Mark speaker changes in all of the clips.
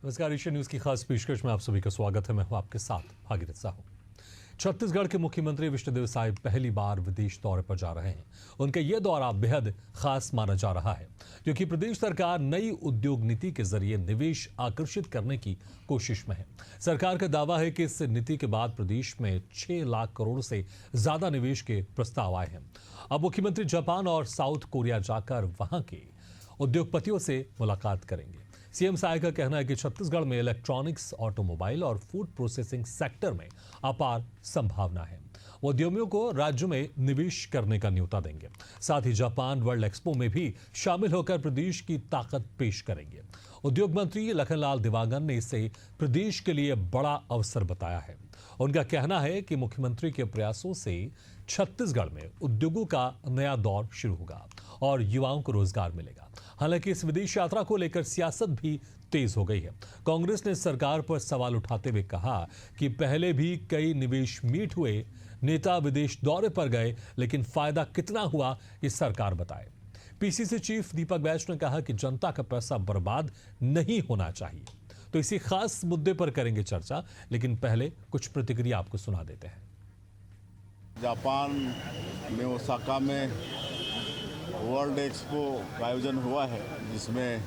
Speaker 1: नमस्कार, Asian news की खास पेशकश में आप सभी का स्वागत है। मैं हूं आपके साथ भागीरथ साहू। छत्तीसगढ़ के मुख्यमंत्री विष्णुदेव साय पहली बार विदेश दौरे पर जा रहे हैं। उनका यह दौरा बेहद खास माना जा रहा है क्योंकि प्रदेश सरकार नई उद्योग नीति के जरिए निवेश आकर्षित करने की कोशिश में है। सरकार का दावा है कि इस नीति के बाद प्रदेश में 6 लाख करोड़ से ज्यादा निवेश के प्रस्ताव आए हैं। अब मुख्यमंत्री जापान और साउथ कोरिया जाकर वहां के उद्योगपतियों से मुलाकात करेंगे। सीएम साय का कहना है कि छत्तीसगढ़ में इलेक्ट्रॉनिक्स, ऑटोमोबाइल और फूड प्रोसेसिंग सेक्टर में अपार संभावना है। वो उद्यमियों को राज्य में निवेश करने का न्योता देंगे। साथ ही जापान वर्ल्ड एक्सपो में भी शामिल होकर प्रदेश की ताकत पेश करेंगे। उद्योग मंत्री लखनलाल देवांगन ने इसे प्रदेश के लिए बड़ा अवसर बताया है। उनका कहना है कि मुख्यमंत्री के प्रयासों से छत्तीसगढ़ में उद्योगों का नया दौर शुरू होगा और युवाओं को रोजगार मिलेगा। हालांकि इस विदेश यात्रा को लेकर सियासत भी तेज हो गई है। कांग्रेस ने सरकार पर सवाल उठाते हुए कहा कि पहले भी कई निवेश मीट हुए, नेता विदेश दौरे पर गए, लेकिन फायदा कितना हुआ ये सरकार बताए। पीसीसी चीफ दीपक बैज ने कहा कि जनता का पैसा बर्बाद नहीं होना चाहिए। तो इसी खास मुद्दे पर करेंगे चर्चा, लेकिन पहले कुछ प्रतिक्रिया आपको सुना देते हैं।
Speaker 2: जापान में ओसाका में वर्ल्ड एक्सपो का आयोजन हुआ है, जिसमें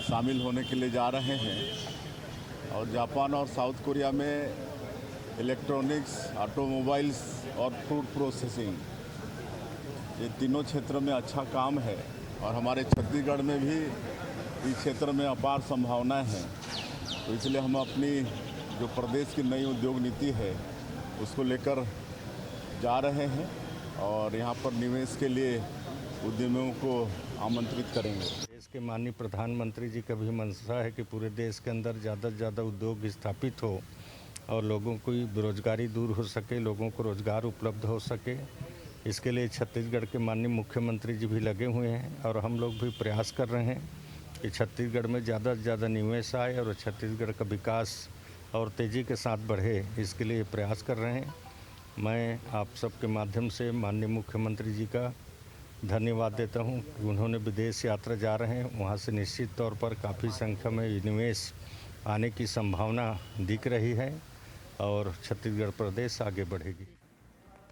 Speaker 2: शामिल होने के लिए जा रहे हैं। और जापान और साउथ कोरिया में इलेक्ट्रॉनिक्स, ऑटोमोबाइल्स और फूड प्रोसेसिंग, ये तीनों क्षेत्र में अच्छा काम है और हमारे छत्तीसगढ़ में भी इस क्षेत्र में अपार संभावनाएं हैं। तो इसलिए हम अपनी जो प्रदेश की नई उद्योग नीति है उसको लेकर जा रहे हैं और यहाँ पर निवेश के लिए उद्यमियों को आमंत्रित करेंगे।
Speaker 3: देश के माननीय प्रधानमंत्री जी का भी मंशा है कि पूरे देश के अंदर ज़्यादा से ज़्यादा उद्योग स्थापित हो और लोगों की बेरोजगारी दूर हो सके, लोगों को रोजगार उपलब्ध हो सके। इसके लिए छत्तीसगढ़ के माननीय मुख्यमंत्री जी भी लगे हुए हैं और हम लोग भी प्रयास कर रहे हैं कि छत्तीसगढ़ में ज़्यादा से ज़्यादा निवेश आए और छत्तीसगढ़ का विकास और तेज़ी के साथ बढ़े, इसके लिए प्रयास कर रहे हैं। मैं आप सबके माध्यम से माननीय मुख्यमंत्री जी का धन्यवाद देता हूं कि उन्होंने विदेश यात्रा जा रहे हैं। वहां से निश्चित तौर पर काफ़ी संख्या में निवेश आने की संभावना दिख रही है और छत्तीसगढ़ प्रदेश आगे बढ़ेगी।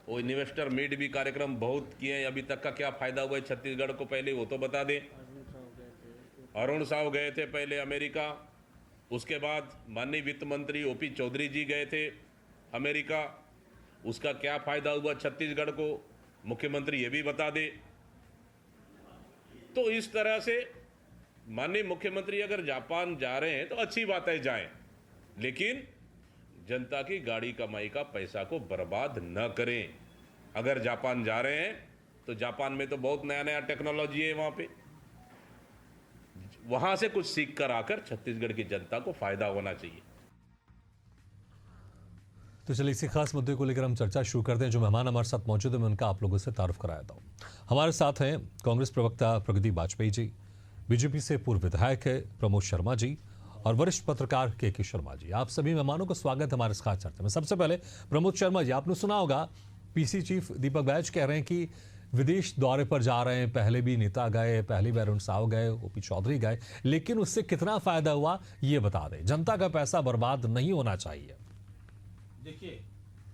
Speaker 4: वो इन्वेस्टर मीट भी कार्यक्रम बहुत किए हैं, अभी तक का क्या फ़ायदा हुआ है छत्तीसगढ़ को, पहले वो तो बता दें। अरुण साव गए थे पहले अमेरिका, उसके बाद माननीय वित्त मंत्री ओपी चौधरी जी गए थे अमेरिका, उसका क्या फ़ायदा हुआ छत्तीसगढ़ को, मुख्यमंत्री ये भी बता दे। तो इस तरह से माननीय मुख्यमंत्री अगर जापान जा रहे हैं तो अच्छी बात है, जाएं, लेकिन जनता की गाड़ी कमाई का पैसा को बर्बाद न करें। अगर जापान जा रहे हैं तो जापान में तो बहुत नया नया टेक्नोलॉजी है, वहां से कुछ सीख कर आकर छत्तीसगढ़ की जनता को फायदा होना चाहिए।
Speaker 1: तो चलिए इसी खास मुद्दे को लेकर हम चर्चा शुरू करते हैं। जो मेहमान हमारे साथ मौजूद है मैं उनका आप लोगों से तारुफ कराता हूँ। हमारे साथ हैं कांग्रेस प्रवक्ता प्रगदीप वाजपेयी जी, बीजेपी से पूर्व विधायक है प्रमोद शर्मा जी और वरिष्ठ पत्रकार के शर्मा जी। आप सभी मेहमानों को स्वागत है हमारे इस खास चर्चा में। सबसे पहले प्रमोद शर्मा जी, आपने सुना होगा पीसी चीफ दीपक बैज कह रहे हैं कि विदेश दौरे पर जा रहे हैं। पहले भी नेता गए, पहली बार अरुण साव गए, ओपी चौधरी गए, लेकिन उससे कितना फायदा हुआ ये बता दें। जनता का पैसा बर्बाद नहीं होना चाहिए।
Speaker 5: देखिए,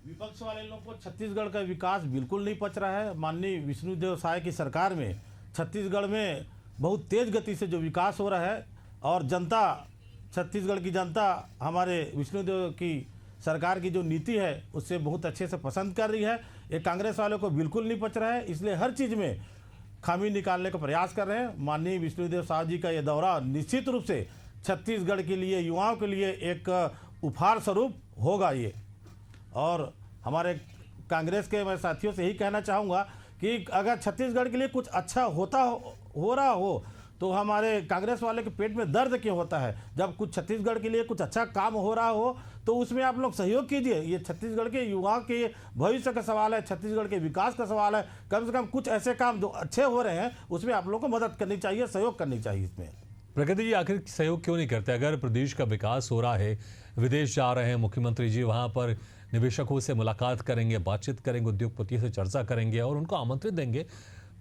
Speaker 5: विपक्ष वाले लोगों को छत्तीसगढ़ का विकास बिल्कुल नहीं पच रहा है। माननीय विष्णुदेव साय की सरकार में छत्तीसगढ़ में बहुत तेज गति से जो विकास हो रहा है और जनता, छत्तीसगढ़ की जनता हमारे विष्णुदेव की सरकार की जो नीति है उससे बहुत अच्छे से पसंद कर रही है। ये कांग्रेस वालों को बिल्कुल नहीं पच रहा है, इसलिए हर चीज़ में खामी निकालने का प्रयास कर रहे हैं। माननीय विष्णुदेव साय जी का ये दौरा निश्चित रूप से छत्तीसगढ़ के लिए, युवाओं के लिए एक उपहार स्वरूप होगा ये। और हमारे कांग्रेस के मैं साथियों से यही कहना चाहूँगा कि अगर छत्तीसगढ़ के लिए कुछ अच्छा हो रहा हो तो हमारे कांग्रेस वाले के पेट में दर्द क्यों होता है। जब कुछ छत्तीसगढ़ के लिए कुछ अच्छा काम हो रहा हो तो उसमें आप लोग सहयोग कीजिए। ये छत्तीसगढ़ के युवाओं के भविष्य का सवाल है, छत्तीसगढ़ के विकास का सवाल है। कम से कम कुछ ऐसे काम जो अच्छे हो रहे हैं उसमें आप लोग को मदद करनी चाहिए, सहयोग करनी चाहिए। इसमें
Speaker 1: प्रगति जी आखिर सहयोग क्यों नहीं करते? अगर प्रदेश का विकास हो रहा है, विदेश जा रहे हैं मुख्यमंत्री जी, वहां पर निवेशकों से मुलाकात करेंगे, बातचीत करेंगे, उद्योगपतियों से चर्चा करेंगे और उनको आमंत्रित देंगे,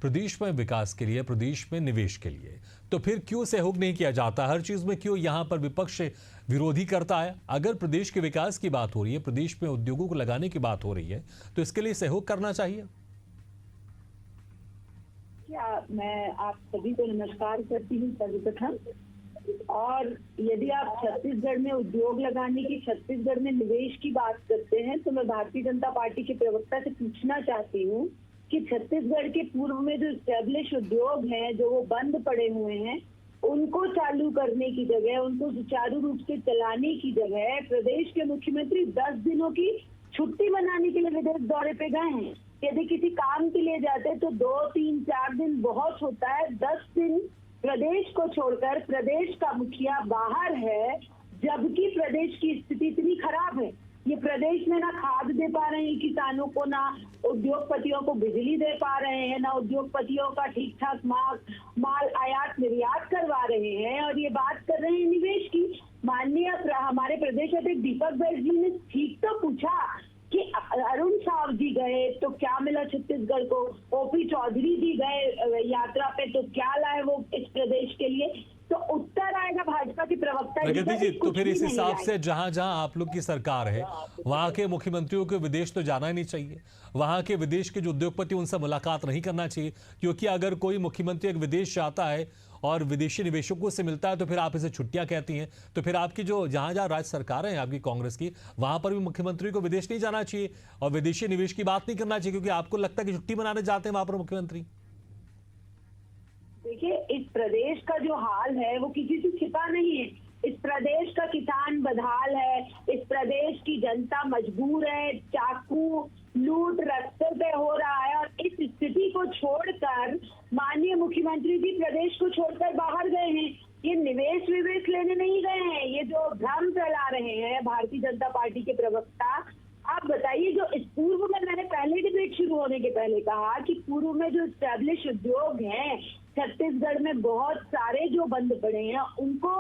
Speaker 1: प्रदेश में विकास के लिए, प्रदेश में निवेश के लिए, तो फिर क्यों सहयोग नहीं किया जाता? हर चीज में क्यों यहां पर विपक्ष विरोधी करता है? अगर प्रदेश के विकास की बात हो रही है, प्रदेश में उद्योगों को लगाने की बात हो रही है, तो इसके लिए सहयोग करना चाहिए।
Speaker 6: क्या मैं आप सभी को नमस्कार करती हूँ सर्वप्रथम। और यदि आप छत्तीसगढ़ में उद्योग लगाने की, छत्तीसगढ़ में निवेश की बात करते हैं, तो मैं भारतीय जनता पार्टी के प्रवक्ता से पूछना चाहती हूँ कि छत्तीसगढ़ के पूर्व में जो स्टैब्लिश उद्योग हैं, जो वो बंद पड़े हुए हैं, उनको चालू करने की जगह, उनको सुचारू रूप से चलाने की जगह प्रदेश के मुख्यमंत्री 10 दिनों की छुट्टी मनाने के लिए विदेश दौरे पे गए हैं। यदि किसी काम के लिए जाते तो 2, 3, 4 दिन बहुत होता है, 10 दिन प्रदेश को छोड़कर प्रदेश का मुखिया बाहर है, जबकि प्रदेश की स्थिति इतनी खराब है। ये प्रदेश में ना खाद दे पा रहे हैं किसानों को, ना उद्योगपतियों को बिजली दे पा रहे हैं, ना उद्योगपतियों का ठीक ठाक माल आयात निर्यात करवा रहे हैं। और ये बात कर रहे हैं निवेश की। माननीय हमारे प्रदेश अध्यक्ष दीपक बैज जी ने ठीक तो पूछा कि अरुण साव जी गए तो क्या मिला छत्तीसगढ़ को, ओपी चौधरी जी गए यात्रा पे तो क्या लाए वो इस प्रदेश के लिए। तो उत्तर आएगा भाजपा के प्रवक्ता
Speaker 1: प्रगति जी, तो फिर इस हिसाब से जहां जहां आप लोग की सरकार है, वहां के मुख्यमंत्रियों को विदेश तो जाना ही नहीं चाहिए। वहां के विदेश के जो उद्योगपति, उनसे मुलाकात नहीं करना चाहिए, क्योंकि अगर कोई मुख्यमंत्री एक विदेश जाता है और विदेशी निवेशकों से मिलता है तो फिर आप इसे छुट्टियां कहती हैं। तो फिर आपकी जो जहां जहां राज्य सरकारें हैं आपकी कांग्रेस की, वहां पर भी मुख्यमंत्री को विदेश नहीं जाना चाहिए और विदेशी निवेश की बात नहीं करना चाहिए, क्योंकि आपको लगता है कि छुट्टी मनाने जाते हैं वहां पर मुख्यमंत्री।
Speaker 6: देखिए, इस प्रदेश का जो हाल है वो किसी से छिपा नहीं है। इस प्रदेश का किसान बदहाल है, इस प्रदेश की जनता मजबूर है, चाकू लूट रास्ते पे हो रहा है। और इस स्थिति को छोड़कर माननीय मुख्यमंत्री जी प्रदेश को छोड़कर बाहर गए हैं। ये निवेश विवेश लेने नहीं गए हैं, ये जो भ्रम फैला रहे हैं भारतीय जनता पार्टी के प्रवक्ता। आप बताइए, जो इस पूर्व में मैंने पहले डिबेट शुरू होने के पहले कहा कि पूर्व में जो स्टैब्लिश उद्योग हैं छत्तीसगढ़ में बहुत सारे जो बंद पड़े हैं, उनको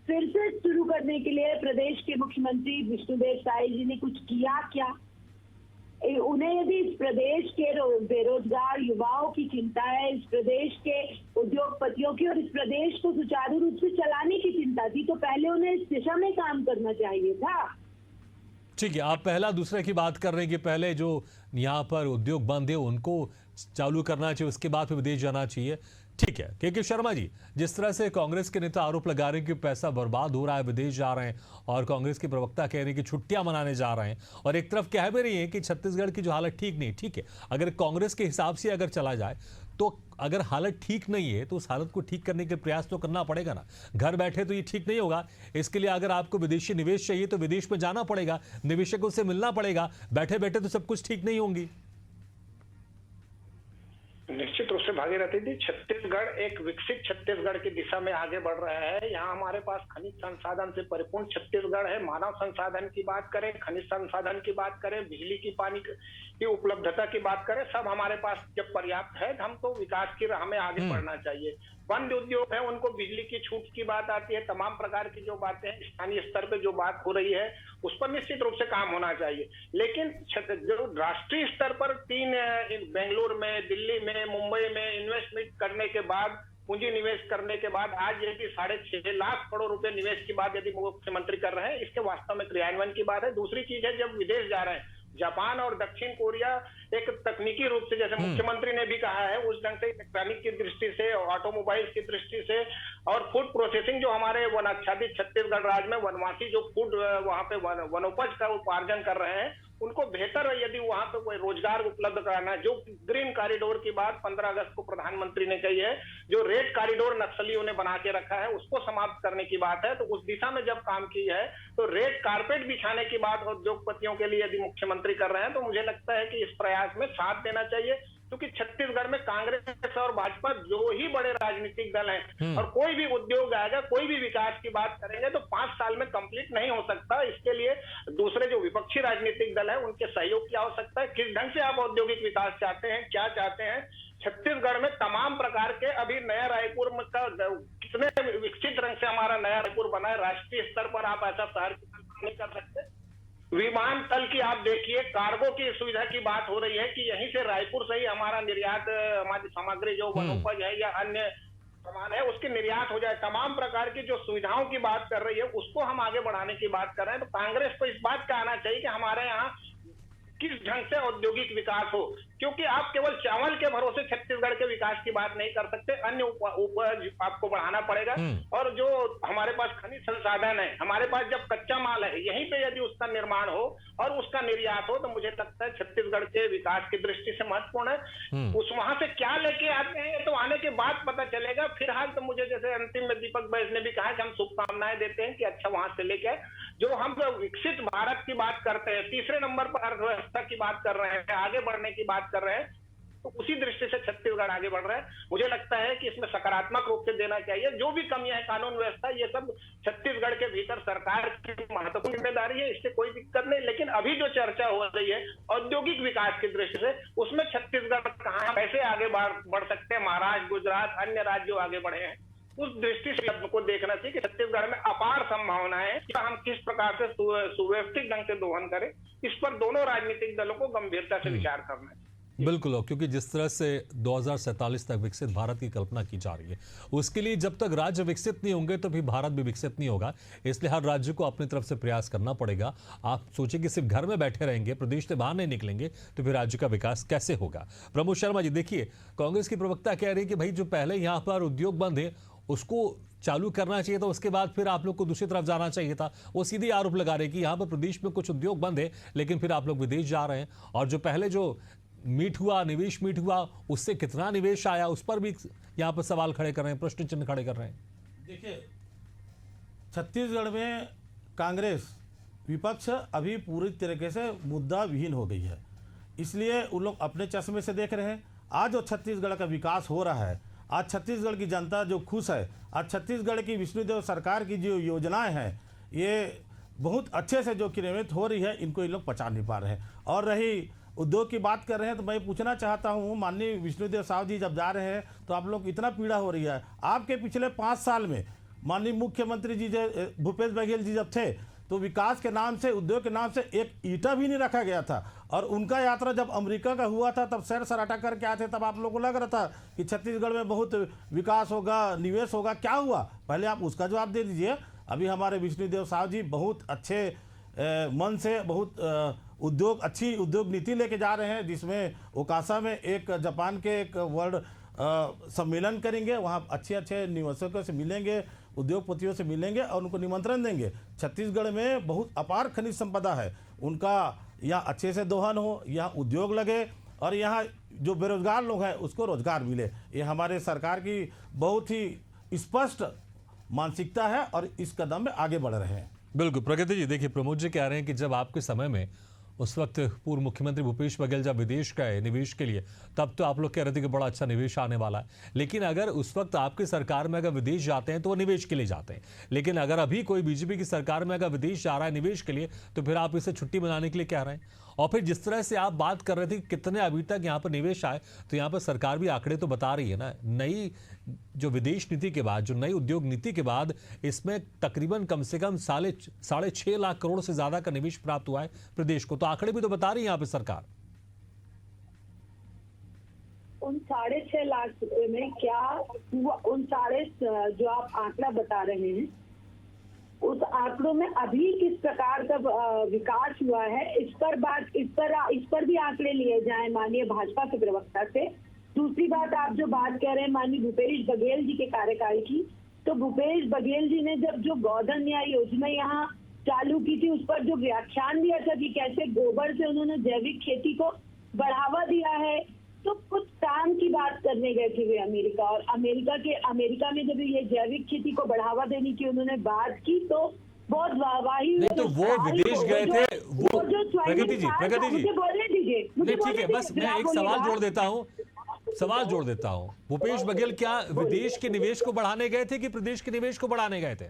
Speaker 6: फिर से शुरू करने के लिए प्रदेश के मुख्यमंत्री विष्णुदेव साय जी ने कुछ किया क्या? उन्हें यदि इस प्रदेश के बेरोजगार युवाओं की चिंता है, इस प्रदेश के उद्योगपतियों की और इस प्रदेश को सुचारू रूप से चलाने की चिंता थी, तो पहले उन्हें इस दिशा में काम करना चाहिए था।
Speaker 1: ठीक है, आप पहला दूसरे की बात कर रहे हैं कि पहले जो यहाँ पर उद्योग बंद है उनको चालू करना चाहिए, उसके बाद फिर विदेश जाना चाहिए। ठीक है, के शर्मा जी, जिस तरह से कांग्रेस के नेता आरोप लगा रहे हैं कि पैसा बर्बाद हो रहा है, विदेश जा रहे हैं, और कांग्रेस के प्रवक्ता कह रहे हैं कि छुट्टियां मनाने जा रहे हैं, और एक तरफ कह भी रही है कि छत्तीसगढ़ की जो हालत ठीक नहीं। ठीक है, अगर कांग्रेस के हिसाब से अगर चला जाए तो अगर हालत ठीक नहीं है तो उस हालत को ठीक करने के प्रयास तो करना पड़ेगा ना। घर बैठे तो ये ठीक नहीं होगा। इसके लिए अगर आपको विदेशी निवेश चाहिए तो विदेश में जाना पड़ेगा, निवेशकों से मिलना पड़ेगा। बैठे बैठे तो सब कुछ ठीक नहीं होंगी।
Speaker 7: निश्चित रूप से भागीरथी जी, छत्तीसगढ़ एक विकसित छत्तीसगढ़ की दिशा में आगे बढ़ रहा है। यहाँ हमारे पास खनिज संसाधन से परिपूर्ण छत्तीसगढ़ है। मानव संसाधन की बात करें, खनिज संसाधन की बात करें, बिजली की, पानी की उपलब्धता की बात करें, सब हमारे पास जब पर्याप्त है, हम तो विकास की राह में आगे बढ़ना चाहिए। बंद उद्योग है, उनको बिजली की छूट की बात आती है, तमाम प्रकार की जो बातें स्थानीय स्तर पे जो बात हो रही है उस पर निश्चित रूप से काम होना चाहिए। लेकिन जो राष्ट्रीय स्तर पर बेंगलुरु में, दिल्ली में, मुंबई में इन्वेस्टमेंट करने के बाद, पूंजी निवेश करने के बाद आज यदि 6.5 लाख करोड़ रुपए निवेश की बात यदि मुख्यमंत्री कर रहे हैं, इसके वास्तव में क्रियान्वयन की बात है। दूसरी चीज है, जब विदेश जा रहे हैं, जापान और दक्षिण कोरिया एक तकनीकी रूप से, जैसे मुख्यमंत्री ने भी कहा है, उस ढंग से इलेक्ट्रॉनिक की दृष्टि से, ऑटोमोबाइल्स की दृष्टि से और फूड प्रोसेसिंग, जो हमारे वनाच्छादित छत्तीसगढ़ राज्य में वनवासी जो फूड वहां पे वनोपज का उपार्जन कर रहे हैं, उनको बेहतर यदि वहां पे कोई रोजगार उपलब्ध कराना है। जो ग्रीन कॉरिडोर की बात 15 अगस्त को प्रधानमंत्री ने कही है, जो रेड कॉरिडोर नक्सलियों ने बना के रखा है, उसको समाप्त करने की बात है। तो उस दिशा में जब काम की है, तो रेड कारपेट बिछाने की बात उद्योगपतियों के लिए यदि मुख्यमंत्री कर रहे हैं, तो मुझे लगता है कि इस प्रयास में साथ देना चाहिए। क्योंकि छत्तीसगढ़ में कांग्रेस और भाजपा जो ही बड़े राजनीतिक दल हैं, और कोई भी उद्योग आएगा, कोई भी विकास की बात करेंगे तो 5 साल में कंप्लीट नहीं हो सकता। इसके लिए दूसरे जो विपक्षी राजनीतिक दल है उनके सहयोग की आवश्यकता है। किस ढंग से आप औद्योगिक विकास चाहते हैं, क्या चाहते हैं? छत्तीसगढ़ में तमाम प्रकार के, अभी नया रायपुर का कितने विकसित रंग से हमारा नया रायपुर बना है, राष्ट्रीय स्तर पर आप ऐसा शहर नहीं कर सकते। विमानतल की आप देखिए, कार्गो की सुविधा की बात हो रही है कि यहीं से रायपुर से ही हमारा निर्यात, हमारी सामग्री जो वनोपज है या अन्य सामान है उसकी निर्यात हो जाए। तमाम प्रकार की जो सुविधाओं की बात कर रही है उसको हम आगे बढ़ाने की बात कर रहे हैं। तो कांग्रेस को इस बात का आना चाहिए कि हमारे यहाँ किस ढंग से औद्योगिक विकास हो, क्योंकि आप केवल चावल के भरोसे छत्तीसगढ़ के विकास की बात नहीं कर सकते, अन्य उपज आपको बढ़ाना पड़ेगा। और जो हमारे पास खनिज संसाधन है, हमारे पास जब कच्चा माल है, यहीं पे यदि उसका निर्माण हो और उसका निर्यात हो तो मुझे लगता है छत्तीसगढ़ के विकास की दृष्टि से महत्वपूर्ण है। उस वहां से क्या लेके आते हैं तो आने के बाद पता चलेगा। फिलहाल तो मुझे जैसे अंतिम में दीपक बैज ने भी कहा कि हम शुभकामनाएं देते हैं कि अच्छा वहां से लेके जो हम विकसित भारत की बात करते हैं, तीसरे नंबर पर अर्थव्यवस्था की बात कर रहे हैं, आगे बढ़ने की बात कर रहे हैं, तो उसी दृष्टि से छत्तीसगढ़ आगे बढ़ रहा है। मुझे लगता है कि इसमें सकारात्मक रूप से देना चाहिए। जो भी कमियां है कानून व्यवस्था, ये सब छत्तीसगढ़ के भीतर सरकार की महत्वपूर्ण जिम्मेदारी है, इससे कोई दिक्कत नहीं। लेकिन अभी जो चर्चा हो रही है औद्योगिक विकास की दृष्टि से, उसमें छत्तीसगढ़ कहाँ कैसे आगे बढ़ सकते हैं, महाराष्ट्र, गुजरात, अन्य राज्यों आगे बढ़े हैं, उस दृष्टि से हमको देखना चाहिए कि छत्तीसगढ़ में अपार संभावनाएं हैं कि हम किस प्रकार से सुव्यवस्थित ढंग से दोहन करें। इस पर दोनों राजनीतिक दलों को गंभीरता से विचार करना है।
Speaker 1: बिल्कुल, और क्योंकि जिस तरह से 2047 तक विकसित भारत की कल्पना की जा रही है, उसके लिए जब तक राज्य विकसित नहीं होंगे तो भी भारत भी विकसित नहीं होगा। इसलिए हर राज्य को अपनी तरफ से प्रयास करना पड़ेगा। आप सोचिए कि सिर्फ घर में बैठे रहेंगे, प्रदेश से बाहर नहीं निकलेंगे, तो फिर राज्य का विकास कैसे होगा। प्रमोद शर्मा जी, देखिए, कांग्रेस की प्रवक्ता कह रही है कि भाई जो पहले यहाँ पर उद्योग बंद है उसको चालू करना चाहिए था, उसके बाद फिर आप लोग को दूसरी तरफ जाना चाहिए था। वो सीधे आरोप लगा रहे कि यहाँ पर प्रदेश में कुछ उद्योग बंद है, लेकिन फिर आप लोग विदेश जा रहे हैं। और जो पहले जो निवेश मीट हुआ, उससे कितना निवेश आया, उस पर भी यहाँ पर सवाल खड़े कर रहे हैं, प्रश्न चिन्ह खड़े कर रहे हैं।
Speaker 5: देखिए, छत्तीसगढ़ में कांग्रेस विपक्ष अभी पूरी तरीके से मुद्दा विहीन हो गई है, इसलिए उन लोग अपने चश्मे से देख रहे हैं। आज जो छत्तीसगढ़ का विकास हो रहा है, आज छत्तीसगढ़ की जनता जो खुश है, आज छत्तीसगढ़ की विष्णुदेव सरकार की जो योजनाएं हैं ये बहुत अच्छे से जो क्रियान्वित हो रही है, इनको ये लोग पचा नहीं पा रहे हैं। और रही उद्योग की बात कर रहे हैं तो मैं पूछना चाहता हूँ, माननीय विष्णुदेव साहब जी जब जा रहे हैं तो आप लोग इतना पीड़ा हो रही है। आपके पिछले 5 साल में माननीय मुख्यमंत्री जी जो भूपेश बघेल जी जब थे तो विकास के नाम से, उद्योग के नाम से एक ईंटा भी नहीं रखा गया था। और उनका यात्रा जब अमेरिका का हुआ था तब सैर सराटा करके आए थे, तब आप लोगों को लग रहा था कि छत्तीसगढ़ में बहुत विकास होगा, निवेश होगा। क्या हुआ, पहले आप उसका जवाब दे दीजिए। अभी हमारे विष्णुदेव साहब जी बहुत अच्छे मन से बहुत अच्छी उद्योग नीति लेके जा रहे हैं, जिसमें ओकासा में एक जापान के एक वर्ल्ड सम्मेलन करेंगे, वहाँ अच्छे निवेशकों से मिलेंगे, उद्योगपतियों से मिलेंगे और उनको निमंत्रण देंगे। छत्तीसगढ़ में बहुत अपार खनिज संपदा है, उनका यहाँ अच्छे से दोहन हो, यहाँ उद्योग लगे और यहाँ जो बेरोजगार लोग हैं उसको रोजगार मिले। ये हमारे सरकार की बहुत ही स्पष्ट मानसिकता है और इस कदम में आगे बढ़ रहे हैं।
Speaker 1: बिल्कुल प्रगति जी, देखिए प्रमोद जी कह रहे हैं कि जब आपके समय में उस वक्त पूर्व मुख्यमंत्री भूपेश बघेल जब विदेश गए निवेश के लिए, तब तो आप लोग कह रहे थे कि बड़ा अच्छा निवेश आने वाला है। लेकिन अगर उस वक्त आपकी सरकार में अगर विदेश जाते हैं तो वो निवेश के लिए जाते हैं, लेकिन अगर अभी कोई बीजेपी की सरकार में अगर विदेश जा रहा है निवेश के लिए, तो फिर आप इसे छुट्टी मनाने के लिए कह रहे हैं। और फिर जिस तरह से आप बात कर रहे थे कि कितने अभी तक यहाँ पर निवेश आए, तो यहाँ पर सरकार भी आंकड़े तो बता रही है ना, नई जो विदेश नीति के बाद, जो नई उद्योग नीति के बाद, इसमें तकरीबन कम से कम 6.5 लाख करोड़ से ज्यादा का निवेश प्राप्त हुआ है प्रदेश को। तो आंकड़े भी तो बता रही है यहाँ पे सरकार।
Speaker 6: उन 6.5 लाख रुपए में क्या हुआ, उन जो आप आंकड़ा बता रहे हैं, उस आंकड़ों में अभी किस प्रकार का विकास हुआ है, इस पर भी आंकड़े लिए जाएं माननीय भाजपा के प्रवक्ता से। दूसरी बात, आप जो बात कह रहे हैं माननीय भूपेश बघेल जी के कार्यकाल की, तो भूपेश बघेल जी ने जब जो गोधन न्याय योजना यहाँ चालू की थी, उस पर जो व्याख्यान दिया था कि कैसे गोबर से उन्होंने जैविक खेती को बढ़ावा दिया है, तो कुछ काम की बात करने गए थे वे अमेरिका। और अमेरिका में जब ये जैविक खेती को बढ़ावा देने की उन्होंने बात की तो बहुत वाहवाही।
Speaker 1: नहीं तो वो विदेश गए थे, वो प्रगति जी
Speaker 6: मुझे बोलने दीजिए।
Speaker 1: ठीक है, बस मैं एक सवाल जोड़ देता हूँ। भूपेश बघेल क्या विदेश के निवेश को बढ़ाने गए थे कि प्रदेश के निवेश को बढ़ाने गए थे?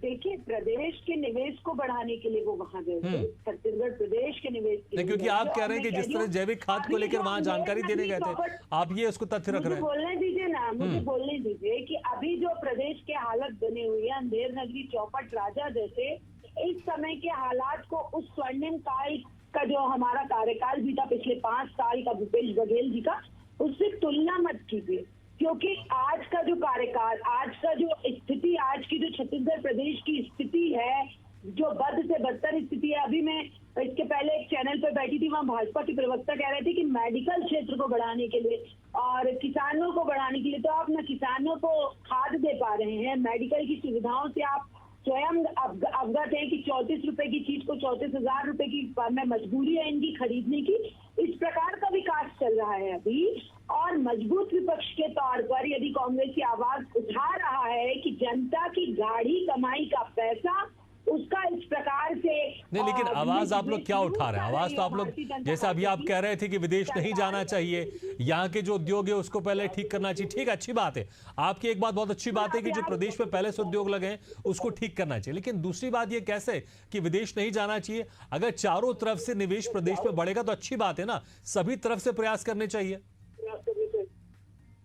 Speaker 6: देखिए, प्रदेश के निवेश को बढ़ाने के लिए वो वहां गए थे, छत्तीसगढ़ प्रदेश के निवेश के लिए।
Speaker 1: क्योंकि आप कह रहे हैं कि जिस तरह जैविक खाद को लेकर वहां जानकारी देने गए थे, आप ये उसको तथ्य रख रहे हैं।
Speaker 6: बोलने दीजिए ना, मुझे बोलने दीजिए कि अभी जो प्रदेश के हालत बने हुई है, अंधेर नगरी, चौपट राजा जैसे इस समय के हालात को उस स्वर्णिम काल का जो हमारा कार्यकाल भी था पिछले 5 साल का भूपेश बघेल जी का, उससे तुलना मत कीजिए, क्योंकि आज का जो कार्यकाल, आज का जो स्थिति, आज की जो छत्तीसगढ़ प्रदेश की स्थिति है, जो बद से बदतर स्थिति है। अभी मैं इसके पहले एक चैनल पर बैठी थी, वहाँ भाजपा के प्रवक्ता कह रहे थे कि मेडिकल क्षेत्र को बढ़ाने के लिए और किसानों को बढ़ाने के लिए, तो आप ना किसानों को खाद दे पा रहे हैं, मेडिकल की सुविधाओं से आप स्वयं अवगत है कि 34 रुपए की चीज को 34,000 रुपए की में मजबूरी है इनकी खरीदने की। इस प्रकार का विकास चल रहा है अभी, और मजबूत विपक्ष के तौर पर यदि कांग्रेस की आवाज उठा रहा है कि जनता की गाढ़ी कमाई का पैसा उसका इस प्रकार से
Speaker 1: नहीं, लेकिन आवाज आप लोग क्या उठा रहे हैं? आवाज तो आप लोग, जैसे अभी आप कह रहे थे कि विदेश नहीं जाना चाहिए, यहाँ के जो उद्योग है उसको पहले ठीक करना चाहिए। ठीक है, अच्छी बात है, आपकी एक बात बहुत अच्छी बात है कि जो प्रदेश में पहले से उद्योग लगे हैं उसको ठीक करना चाहिए। लेकिन दूसरी बात ये कैसे कि विदेश नहीं जाना चाहिए? अगर चारों तरफ से निवेश प्रदेश में बढ़ेगा तो अच्छी बात है ना, सभी तरफ से प्रयास करने चाहिए।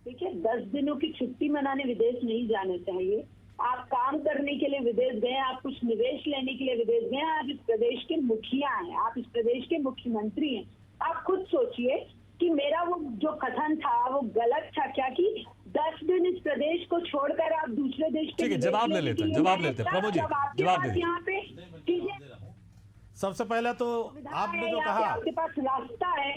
Speaker 6: देखिए, 10 दिनों की छुट्टी मनाने विदेश नहीं जाना चाहिए। आप काम करने के लिए विदेश गए, आप कुछ निवेश लेने के लिए विदेश गए, आप इस प्रदेश के मुखिया हैं, आप इस प्रदेश के मुख्यमंत्री हैं। आप खुद सोचिए कि मेरा वो जो कथन था वो गलत था क्या, कि 10 दिन इस प्रदेश को छोड़कर आप दूसरे देश के,
Speaker 1: ठीक है, जवाब ले लेते हैं, जवाब लेते हैं प्रभु जी, जवाब दे
Speaker 6: यहाँ पे
Speaker 5: सबसे पहले तो आपने जो कहा,
Speaker 6: आपके पास रास्ता है।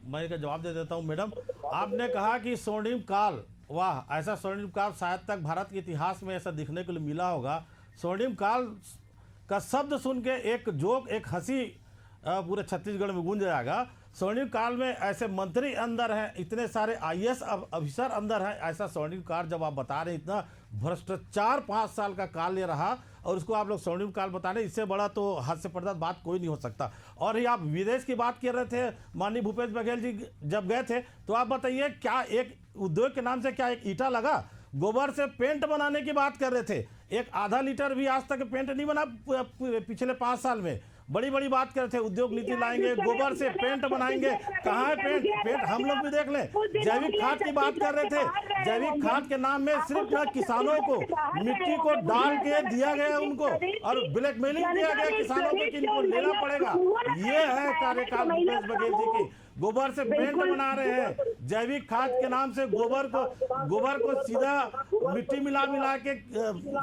Speaker 5: मैं इसका जवाब दे देता हूं मैडम। आपने कहा कि स्वर्णिम काल, वाह, ऐसा स्वर्णिम काल शायद तक भारत के इतिहास में ऐसा दिखने को मिला होगा। स्वर्णिम काल का शब्द सुन के एक जोक, एक हंसी पूरे छत्तीसगढ़ में गूंज जाएगा। स्वर्णिम काल में ऐसे मंत्री अंदर हैं, इतने सारे IAS अफसर अंदर हैं, ऐसा स्वर्णिम काल जब आप बता रहे हैं, इतना भ्रष्टाचार 5 साल का काल ये रहा और उसको आप लोग स्वर्णिम काल बता रहे हैं, इससे बड़ा तो हास्यप्रद बात कोई नहीं हो सकता। और ये आप विदेश की बात कर रहे थे, माननीय भूपेश बघेल जी जब गए थे, तो आप बताइए क्या एक उद्योग के नाम से क्या एक ईंटा लगा? गोबर से पेंट बनाने की बात कर रहे थे, एक आधा लीटर भी आज तक पेंट नहीं बना पिछले 5 साल में। बड़ी बड़ी बात कर रहे थे, उद्योग नीति लाएंगे, गोबर से पेंट बनाएंगे। कहाँ है पेंट? पेंट हम लोग भी देख लें। जैविक खाद की बात कर रहे थे, जैविक खाद के नाम में सिर्फ किसानों को मिट्टी को डाल के दिया गया उनको और ब्लैकमेलिंग किया गया किसानों को कि इनको लेना पड़ेगा। ये है कार्यकाल भूपेश बघेल जी की। गोबर से पेंट बना रहे हैं, जैविक खाद के नाम से गोबर को सीधा मिट्टी मिला के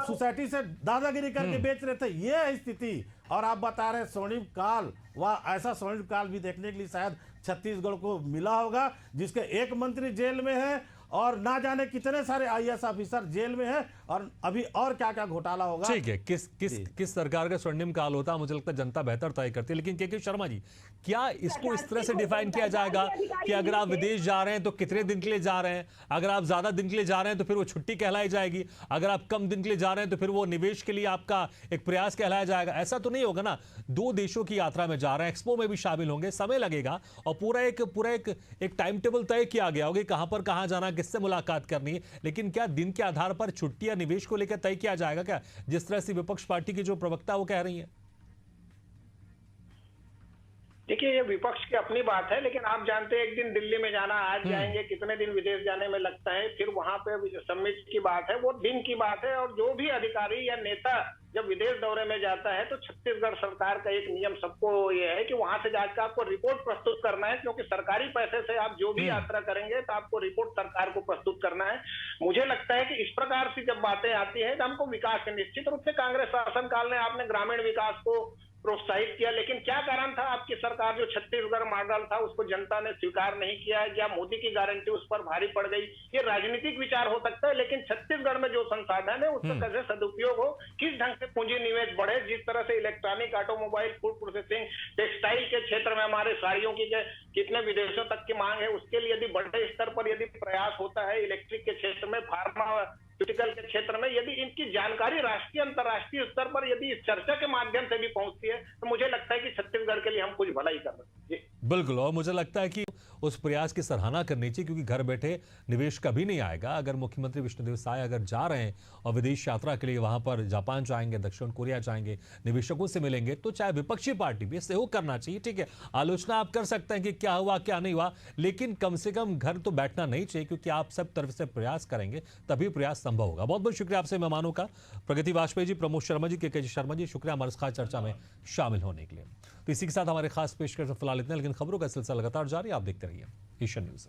Speaker 5: सोसाइटी से दादागिरी करके बेच रहे थे। ये है स्थिति। और आप बता रहे हैं स्वर्णिम काल, वाह, ऐसा स्वर्णिम काल भी देखने के लिए शायद छत्तीसगढ़ को मिला होगा, जिसके एक मंत्री जेल में है और ना जाने कितने सारे IAS ऑफिसर जेल में है, और अभी और क्या क्या घोटाला होगा।
Speaker 1: ठीक है, किस सरकार का स्वर्णिम काल होता है मुझे लगता है जनता बेहतर तय करती है। लेकिन के शर्मा जी, क्या इसको इस तरह से डिफाइन किया जाएगा कि अगर आप विदेश जा रहे हैं तो कितने दिन के लिए जा रहे हैं, अगर आप ज्यादा दिन के लिए जा रहे हैं तो फिर वो छुट्टी कहलाई जाएगी, अगर आप कम दिन के लिए जा रहे हैं तो फिर वो निवेश के लिए आपका एक प्रयास कहलाया जाएगा? ऐसा तो नहीं होगा ना। 2 देशों की यात्रा में जा रहे हैं, एक्सपो में भी शामिल होंगे, समय लगेगा और पूरा एक टाइम टेबल तय किया गया होगा कहां पर कहां जाना, किससे मुलाकात करनी है। लेकिन क्या दिन के आधार पर छुट्टी या निवेश को लेकर तय किया जाएगा क्या, जिस तरह से विपक्ष पार्टी की जो प्रवक्ता वो कह रही है?
Speaker 7: देखिए, ये विपक्ष की अपनी बात है, लेकिन आप जानते हैं एक दिन दिल्ली में जाना, आज जाएंगे, कितने दिन विदेश जाने में लगता है, फिर वहां पे समिट की बात है, वो दिन की बात है। और जो भी अधिकारी या नेता जब विदेश दौरे में जाता है तो छत्तीसगढ़ सरकार का एक नियम सबको ये है कि वहां से जाकर आपको रिपोर्ट प्रस्तुत करना है, क्योंकि सरकारी पैसे से आप जो भी यात्रा करेंगे तो आपको रिपोर्ट सरकार को प्रस्तुत करना है। मुझे लगता है कि इस प्रकार से जब बातें आती है तो हमको विकास के, निश्चित रूप से कांग्रेस शासनकाल में आपने ग्रामीण विकास को प्रोत्साहित किया, लेकिन क्या कारण था आपकी सरकार जो छत्तीसगढ़ मॉडल था उसको जनता ने स्वीकार नहीं किया है? क्या मोदी की गारंटी उस पर भारी पड़ गई? ये राजनीतिक विचार हो सकता है, लेकिन छत्तीसगढ़ में जो संसाधन है उसका कैसे सदुपयोग हो, किस ढंग से पूंजी निवेश बढ़े, जिस तरह से electronic, automobile, food processing, textile के क्षेत्र में हमारे साड़ियों की कितने विदेशों तक की मांग है, उसके लिए यदि बड़े स्तर पर यदि प्रयास होता है, इलेक्ट्रिक के क्षेत्र में, फार्मास्यूटिकल के क्षेत्र में, यदि इनकी जानकारी राष्ट्रीय अंतर्राष्ट्रीय स्तर पर यदि इस चर्चा के माध्यम से भी पहुंचती है तो मुझे लगता है कि छत्तीसगढ़ के लिए हम कुछ भला ही कर रहे हैं।
Speaker 1: बिल्कुल, और मुझे लगता है कि उस प्रयास की सराहना करनी चाहिए, क्योंकि घर बैठे निवेश कभी नहीं आएगा। अगर मुख्यमंत्री विष्णुदेव साय अगर जा रहे हैं और विदेश यात्रा के लिए वहां पर जापान जाएंगे, दक्षिण कोरिया जाएंगे, निवेशकों से मिलेंगे, तो चाहे विपक्षी पार्टी भी सहयोग करना चाहिए। ठीक है, आलोचना आप कर सकते हैं कि क्या हुआ क्या नहीं हुआ, लेकिन कम से कम घर तो बैठना नहीं चाहिए, क्योंकि आप सब तरफ से प्रयास करेंगे तभी प्रयास संभव होगा। बहुत बहुत शुक्रिया आपसे मेहमानों का, प्रगति वाजपेयी जी, प्रमोद शर्मा जी, के शर्मा जी, शुक्रिया हमारे खास चर्चा में शामिल होने के लिए। तो इसी के साथ हमारे खास पेशकश फिलहाल इतना, लेकिन खबरों का सिलसिला लगातार जारी, आप देखते रहिए एशियन न्यूज़।